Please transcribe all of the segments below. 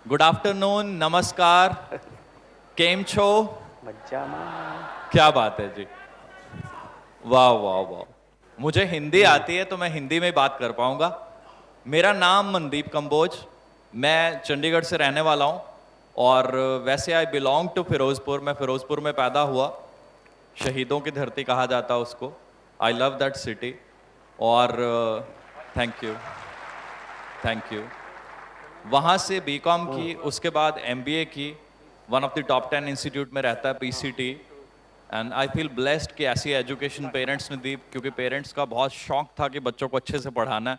Good afternoon, नमस्कार, केम छो? मज्जाમાં क्या बात है जी। वाह वाह वाह। मुझे हिंदी आती है तो मैं हिंदी में बात कर पाऊंगा। मेरा नाम मनदीप कंबोज, मैं चंडीगढ़ से रहने वाला हूं और वैसे आई बिलोंग टू फिरोजपुर। मैं फिरोजपुर में पैदा हुआ, शहीदों की धरती कहा जाता है उसको। I love that city. और थैंक यू, थैंक यू। वहाँ से बीकॉम की, उसके बाद एमबीए की। One of the top 10 institute में रहता है PCT. And I feel blessed कि ऐसी एजुकेशन पेरेंट्स ने दी, क्योंकि पेरेंट्स का बहुत शौक था कि बच्चों को अच्छे से पढ़ाना है।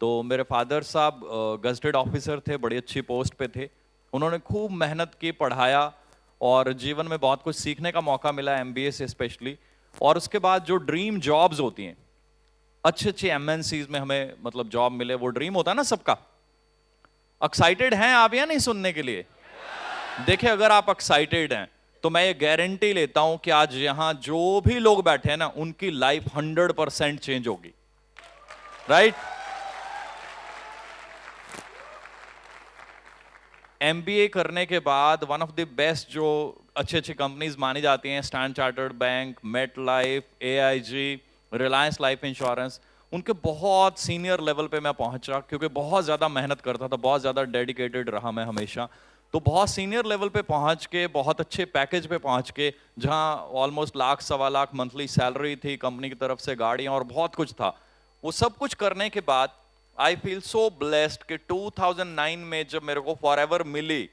तो मेरे फादर साहब गजटेड ऑफिसर थे, बड़ी अच्छी पोस्ट पे थे। उन्होंने खूब मेहनत की, पढ़ाया और जीवन में बहुत कुछ सीखने का मौका मिला, एमबीए से स्पेशली। और उसके बाद जो ड्रीम जॉब्स होती हैं, अच्छे अच्छे एमएनसीज में हमें मतलब जॉब मिले, वो ड्रीम होता है ना सबका। एक्साइटेड हैं आप या नहीं सुनने के लिए? देखिए, अगर आप एक्साइटेड हैं तो मैं ये गारंटी लेता हूं कि आज यहां जो भी लोग बैठे हैं ना, उनकी लाइफ 100% चेंज होगी। राइट? एमबीए करने के बाद वन ऑफ द बेस्ट जो अच्छी अच्छी कंपनीज मानी जाती हैं, Standard Chartered Bank, MetLife, AIG, Reliance life insurance, उनके बहुत सीनियर लेवल पे मैं पहुंचा, क्योंकि बहुत ज़्यादा मेहनत करता था, बहुत ज़्यादा डेडिकेटेड रहा मैं हमेशा। तो बहुत सीनियर लेवल पे पहुंच के, बहुत अच्छे पैकेज पे पहुंच के, जहां ऑलमोस्ट लाख सवा लाख मंथली सैलरी थी, कंपनी की तरफ से गाड़ियां और बहुत कुछ था। वो सब कुछ करने के बाद आई फील सो ब्लेस्ड कि 2009 में जब मेरे को फॉरएवर मिली,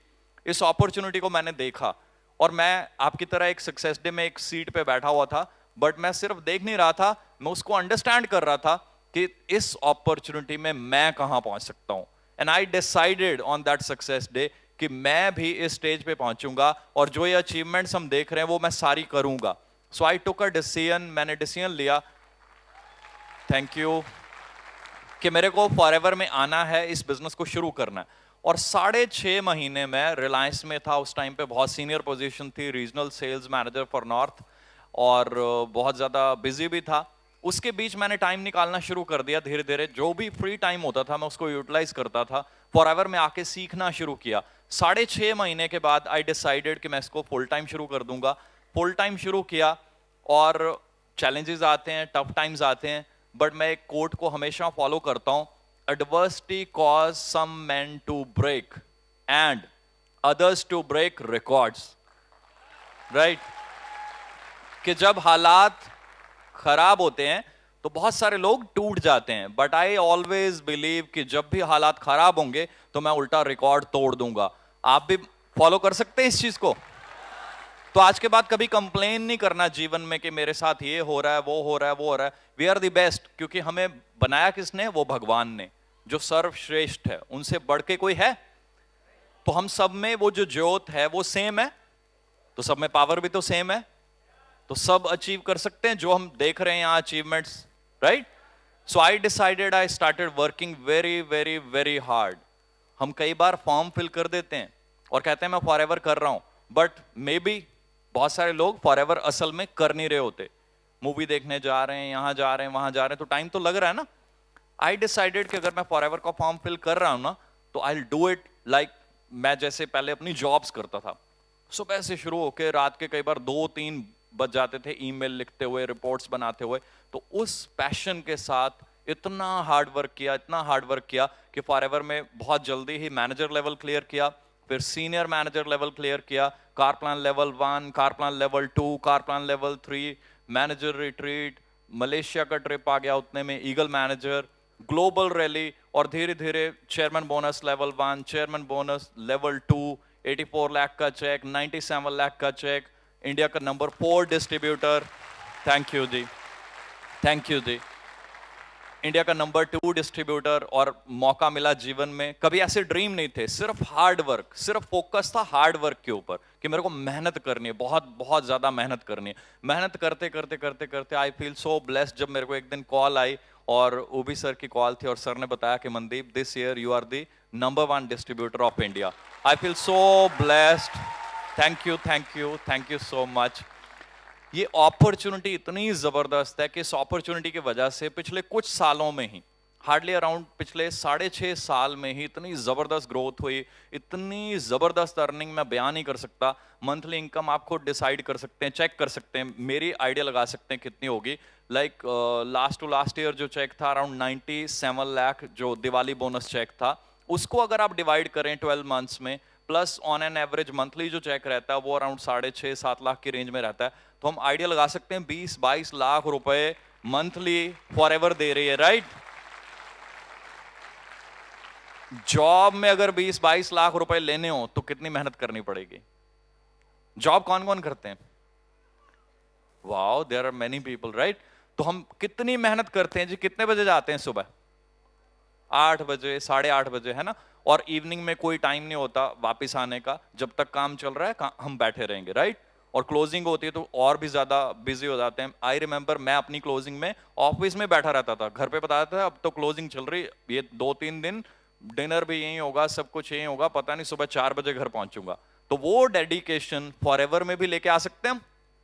इस अपॉर्चुनिटी को मैंने देखा। और मैं आपकी तरह एक सक्सेस डे में एक सीट पे बैठा हुआ था, बट मैं सिर्फ देख नहीं रहा था, मैं उसको अंडरस्टैंड कर रहा था कि इस अपॉर्चुनिटी में मैं कहां पहुंच सकता हूं। And I decided on that success day कि मैं भी इस स्टेज पे पहुंचूंगा और जो ये अचीवमेंट्स हम देख रहे हैं वो मैं सारी करूंगा। सो आई टुक अ डिसीजन, मैंने डिसीजन लिया, थैंक यू, कि मेरे को फॉरएवर में आना है, इस बिजनेस को शुरू करना है। और 6.5 महीने में रिलायंस में था उस टाइम पे, बहुत सीनियर पोजीशन थी, regional sales manager for north, और बहुत ज़्यादा बिजी भी था। उसके बीच मैंने टाइम निकालना शुरू कर दिया धीरे धीरे, जो भी फ्री टाइम होता था मैं उसको यूटिलाइज करता था। फॉरएवर में आके सीखना शुरू किया। 6.5 महीने के बाद आई डिसाइडेड कि मैं इसको फुल टाइम शुरू कर दूंगा। फुल टाइम शुरू किया और चैलेंजेस आते हैं, टफ टाइम्स आते हैं, बट मैं एक कोट को हमेशा फॉलो करता हूं, adversity cause some man to break and others to break records. Right? कि जब हालात खराब होते हैं तो बहुत सारे लोग टूट जाते हैं, बट आई ऑलवेज बिलीव कि जब भी हालात खराब होंगे तो मैं उल्टा रिकॉर्ड तोड़ दूंगा। आप भी फॉलो कर सकते हैं इस चीज को। तो आज के बाद कभी कंप्लेन नहीं करना जीवन में कि मेरे साथ ये हो रहा है, वो हो रहा है, वो हो रहा है। वी आर द बेस्ट, क्योंकि हमें बनाया किसने? वो भगवान ने, जो सर्वश्रेष्ठ है, उनसे बढ़ के कोई है? तो हम सब में वो जो ज्योत है वो सेम है, तो सब में पावर भी तो सेम है, तो सब अचीव कर सकते हैं जो हम देख रहे हैं यहाँ achievements. Right? So I decided, I started working very very very hard. हम कई बार फॉर्म फिल कर देते हैं और कहते हैं मैं फॉरएवर कर रहा हूं, बट मे बी बहुत सारे लोग फॉरएवर असल में कर नहीं रहे होते। मूवी देखने जा रहे हैं, यहां जा रहे हैं, वहां जा रहे हैं, तो टाइम तो लग रहा है ना। आई डिसाइडेड कि अगर मैं फॉरएवर का फॉर्म फिल कर रहा हूं ना, तो I will do it like मैं जैसे पहले अपनी जॉब्स करता था। सुबह से शुरू होकर रात के कई बार 2-3 बज जाते थे ईमेल लिखते हुए, रिपोर्ट्स बनाते हुए। तो उस पैशन के साथ इतना हार्ड वर्क किया, इतना हार्ड वर्क किया कि फॉरएवर में बहुत जल्दी ही मैनेजर लेवल क्लियर किया, फिर सीनियर मैनेजर लेवल क्लियर किया, car plan level 1, car plan level 2, car plan level 3, manager retreat, Malaysia का ट्रिप आ गया उतने में, ईगल मैनेजर, ग्लोबल रैली, और धीरे धीरे chairman bonus level 1, chairman bonus level 2, 84 lakh का चेक, 97 लाख का चेक, इंडिया का नंबर 4 डिस्ट्रीब्यूटर, थैंक यू जी, थैंक यू जी, इंडिया का नंबर 2 डिस्ट्रीब्यूटर। और मौका मिला जीवन में, कभी ऐसे ड्रीम नहीं थे, सिर्फ हार्ड वर्क, सिर्फ फोकस था हार्ड वर्क के ऊपर कि मेरे को मेहनत करनी है, बहुत बहुत ज्यादा मेहनत करनी है। मेहनत करते करते करते करते आई फील सो ब्लेस्ड जब मेरे को एक दिन कॉल आई, और ओबी सर की कॉल थी, और सर ने बताया कि Mandeep, this year you are the number 1 distributor of India. I feel so blessed, thank you, thank you, thank you so much. ये अपॉर्चुनिटी इतनी जबरदस्त है कि इस अपॉर्चुनिटी की वजह से पिछले कुछ सालों में ही हार्डली अराउंड पिछले 6.5 साल में ही इतनी जबरदस्त ग्रोथ हुई, इतनी जबरदस्त अर्निंग मैं बयान नहीं कर सकता। मंथली इनकम आप खुद डिसाइड कर सकते हैं, चेक कर सकते हैं, मेरी आइडिया लगा सकते हैं कितनी होगी। Like last to last year जो चेक था अराउंड 97 लाख, जो दिवाली बोनस चेक था, उसको अगर आप डिवाइड करें 12 मंथ्स में, plus on an average monthly जो चेक रहता है वो अराउंड 6.5-7 लाख की रेंज में रहता है, तो हम आइडिया लगा सकते हैं 20-22 लाख रुपए मंथली फॉर एवर दे रही है, राइट? जॉब में अगर 20-22 लाख रुपए लेने हो तो कितनी मेहनत करनी पड़ेगी? जॉब कौन कौन करते हैं? Wow, there are many people, right? तो हम कितनी मेहनत करते हैं जी? कितने बजे जाते हैं सुबह? 8 बजे, 8:30 बजे, है ना? और इवनिंग में कोई टाइम नहीं होता वापस आने का, जब तक काम चल रहा है हम बैठे रहेंगे, राइट? और क्लोजिंग होती है तो और भी ज्यादा बिजी हो जाते हैं। आई रिमेंबर मैं अपनी क्लोजिंग में ऑफिस में बैठा रहता था, घर पे बताया था अब तो क्लोजिंग चल रही, ये 2-3 दिन डिनर भी यहीं होगा, सब कुछ यहीं होगा, पता नहीं सुबह 4 बजे घर पहुंचूंगा। तो वो डेडिकेशन फॉर एवर में भी लेके आ सकते हैं हम।